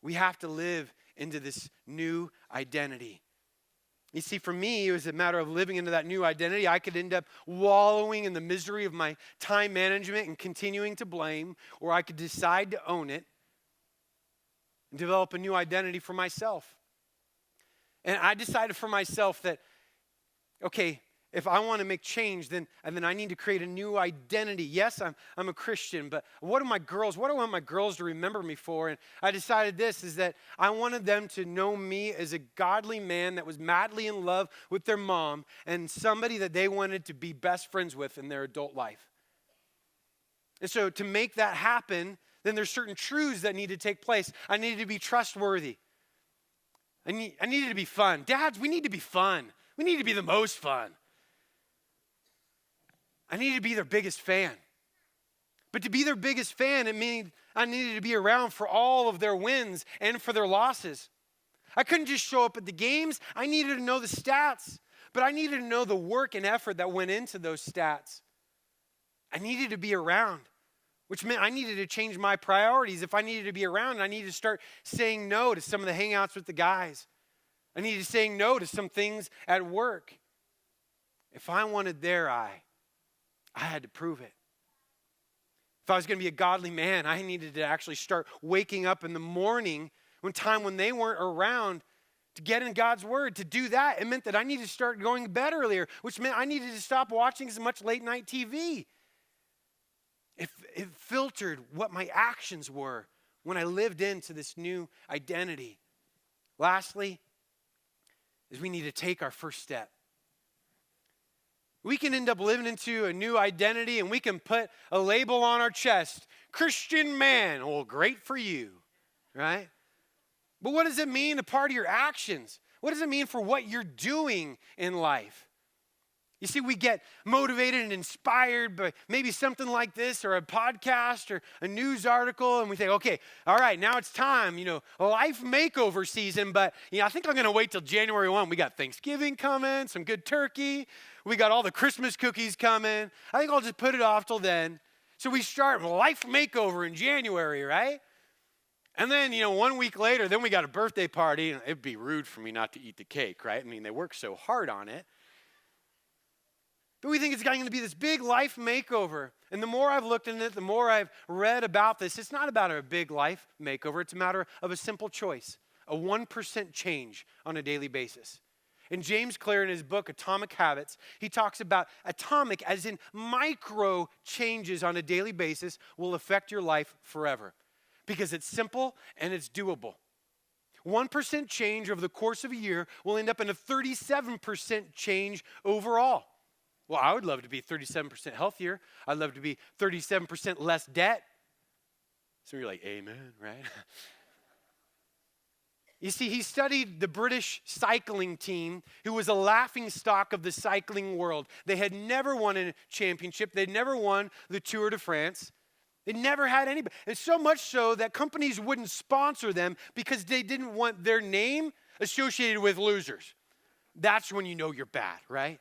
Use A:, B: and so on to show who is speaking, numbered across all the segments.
A: We have to live into this new identity. You see, for me, it was a matter of living into that new identity. I could end up wallowing in the misery of my time management and continuing to blame, or I could decide to own it and develop a new identity for myself. And I decided for myself that, okay, if I want to make change, then I need to create a new identity. Yes, I'm a Christian, but what do I want my girls to remember me for? And I decided this is that I wanted them to know me as a godly man that was madly in love with their mom and somebody that they wanted to be best friends with in their adult life. And so to make that happen, then there's certain truths that need to take place. I needed to be trustworthy. I needed to be fun. Dads, we need to be fun. We need to be the most fun. I needed to be their biggest fan. But to be their biggest fan, it means I needed to be around for all of their wins and for their losses. I couldn't just show up at the games. I needed to know the stats. But I needed to know the work and effort that went into those stats. I needed to be around, which meant I needed to change my priorities. If I needed to be around, I needed to start saying no to some of the hangouts with the guys. I needed to say no to some things at work. If I wanted their eye, I had to prove it. If I was going to be a godly man, I needed to actually start waking up in the morning when they weren't around to get in God's word. To do that, it meant that I needed to start going to bed earlier, which meant I needed to stop watching as much late night TV. It filtered what my actions were when I lived into this new identity. Lastly, is we need to take our first step. We can end up living into a new identity and we can put a label on our chest, Christian man. Well, great for you, right? But what does it mean to part of your actions? What does it mean for what you're doing in life? You see, we get motivated and inspired by maybe something like this or a podcast or a news article, and we think, okay, all right, now it's time, a life makeover season, but I think I'm going to wait till January 1. We got Thanksgiving coming, some good turkey. We got all the Christmas cookies coming. I think I'll just put it off till then. So we start life makeover in January, right? And then, 1 week later, then we got a birthday party, and it'd be rude for me not to eat the cake, right? I mean, they work so hard on it. But we think it's going to be this big life makeover. And the more I've looked into it, the more I've read about this, it's not about a big life makeover. It's a matter of a simple choice, a 1% change on a daily basis. And James Clear, in his book, Atomic Habits, he talks about atomic as in micro changes on a daily basis will affect your life forever because it's simple and it's doable. 1% change over the course of a year will end up in a 37% change overall. Well, I would love to be 37% healthier. I'd love to be 37% less debt. Some of you are like, amen, right? You see, he studied the British cycling team who was a laughingstock of the cycling world. They had never won a championship. They'd never won the Tour de France. They never had anybody. And so much so that companies wouldn't sponsor them because they didn't want their name associated with losers. That's when you know you're bad, right?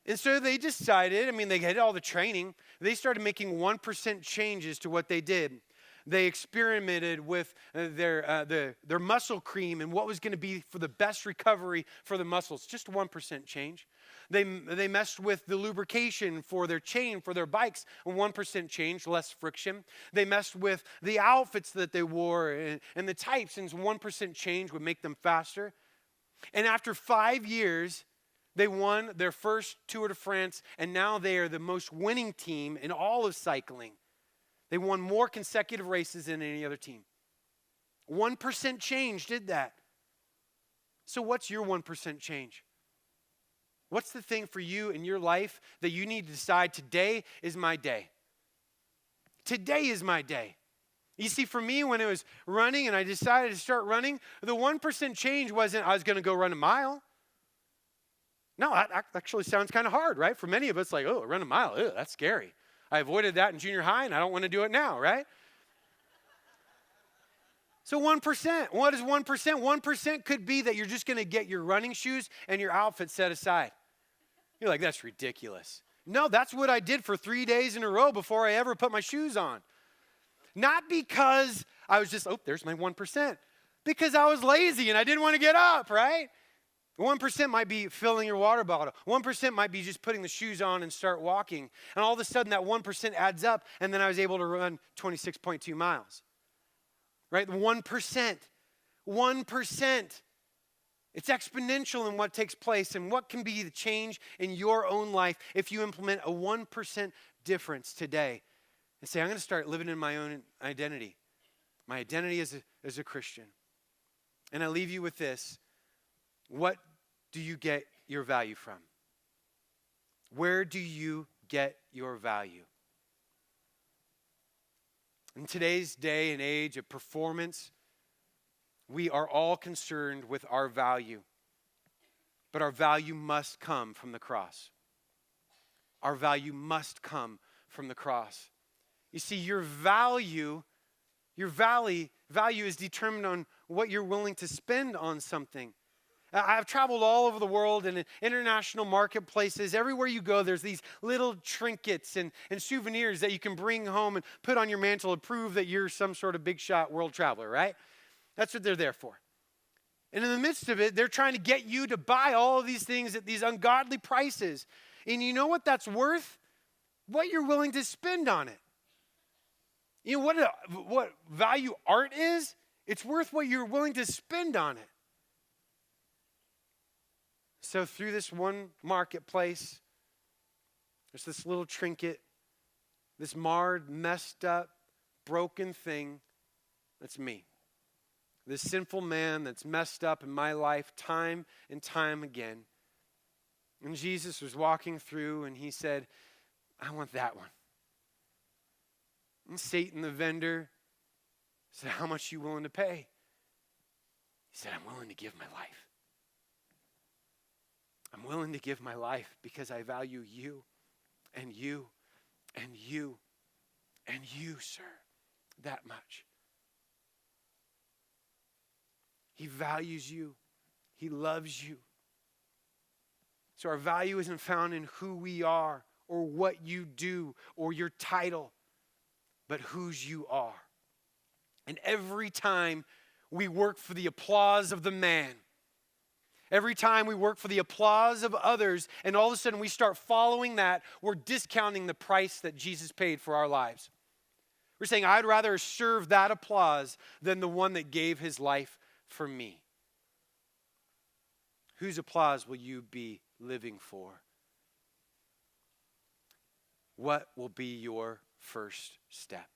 A: And so they decided, they had all the training. They started making 1% changes to what they did. They experimented with their muscle cream and what was going to be for the best recovery for the muscles. Just 1% change. They messed with the lubrication for their chain, for their bikes. 1% change, less friction. They messed with the outfits that they wore and the types. And 1% change would make them faster. And after 5 years, they won their first Tour de France, and now they are the most winning team in all of cycling. They won more consecutive races than any other team. 1% change did that. So what's your 1% change? What's the thing for you in your life that you need to decide today is my day? Today is my day. You see, for me, when it was running and I decided to start running, the 1% change wasn't I was going to go run a mile. No, that actually sounds kind of hard, right? For many of us, like, oh, run a mile, ew, that's scary. I avoided that in junior high, and I don't want to do it now, right? So 1%, what is 1%? 1% could be that you're just going to get your running shoes and your outfit set aside. You're like, that's ridiculous. No, that's what I did for 3 days in a row before I ever put my shoes on. Not because I was just, oh, there's my 1%. Because I was lazy and I didn't want to get up, right? 1% might be filling your water bottle. 1% might be just putting the shoes on and start walking. And all of a sudden that 1% adds up, and then I was able to run 26.2 miles. Right? 1%. 1%. It's exponential in what takes place, and what can be the change in your own life if you implement a 1% difference today and say, I'm going to start living in my own identity. My identity as a Christian. And I leave you with this. What do you get your value from? Where do you get your value? In today's day and age of performance, we are all concerned with our value. But our value must come from the cross. Our value must come from the cross. You see, your value is determined on what you're willing to spend on something. I've traveled all over the world and in international marketplaces. Everywhere you go, there's these little trinkets and souvenirs that you can bring home and put on your mantle to prove that you're some sort of big shot world traveler, right? That's what they're there for. And in the midst of it, they're trying to get you to buy all of these things at these ungodly prices. And you know what that's worth? What you're willing to spend on it. You know what value art is? It's worth what you're willing to spend on it. So through this one marketplace, there's this little trinket, this marred, messed up, broken thing. That's me. This sinful man that's messed up in my life time and time again. And Jesus was walking through and he said, I want that one. And Satan, the vendor, said, how much are you willing to pay? He said, I'm willing to give my life. I'm willing to give my life because I value you and you and you and you, sir, that much. He values you. He loves you. So our value isn't found in who we are or what you do or your title, but whose you are. And every time we work for the applause of the man, every time we work for the applause of others, and all of a sudden we start following that, we're discounting the price that Jesus paid for our lives. We're saying, I'd rather serve that applause than the one that gave his life for me. Whose applause will you be living for? What will be your first step?